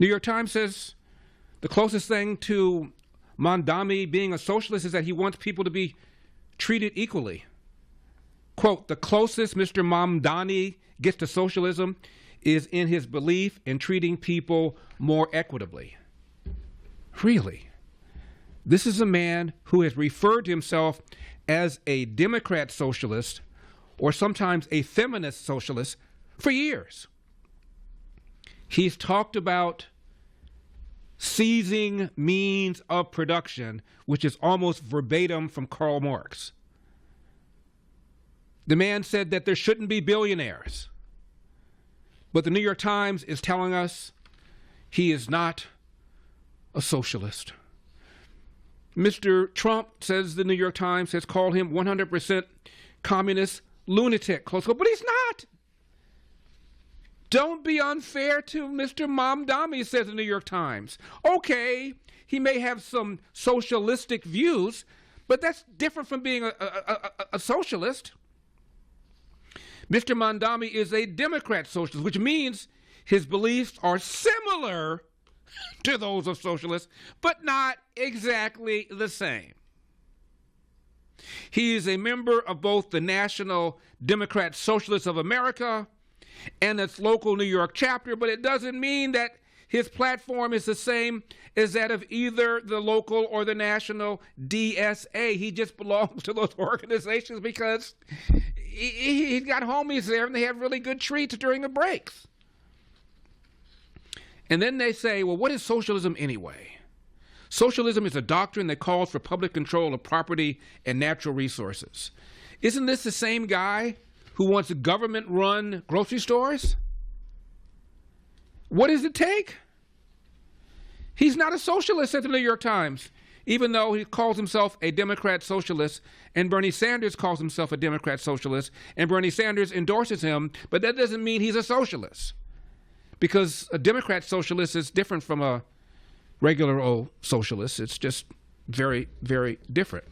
New York Times says the closest thing to Mamdani being a socialist is that he wants people to be treated equally. Quote, the closest Mr. Mamdani gets to socialism is in his belief in treating people more equitably. Really? This is a man who has referred to himself as a Democrat socialist or sometimes a feminist socialist for years. He's talked about seizing means of production, which is almost verbatim from Karl Marx. The man said that there shouldn't be billionaires. But the New York Times is telling us he is not a socialist. Mr. Trump, says the New York Times, has called him 100% communist lunatic, close quote, but he's not. Don't be unfair to Mr. Mamdani, says the New York Times. Okay, he may have some socialistic views, but that's different from being a socialist. Mr. Mamdani is a Democrat socialist, which means his beliefs are similar to those of socialists, but not exactly the same. He is a member of both the National Democrat Socialists of America and its local New York chapter, but it doesn't mean that his platform is the same as that of either the local or the national DSA. He just belongs to those organizations because he's got homies there and they have really good treats during the breaks. And then they say, well, what is socialism anyway? Socialism is a doctrine that calls for public control of property and natural resources. Isn't this the same guy who wants government-run grocery stores? What does it take? He's not a socialist, said the New York Times, even though he calls himself a Democrat socialist, and Bernie Sanders calls himself a Democrat socialist, and Bernie Sanders endorses him, but that doesn't mean he's a socialist, because a Democrat socialist is different from a regular old socialist. It's just very, very different.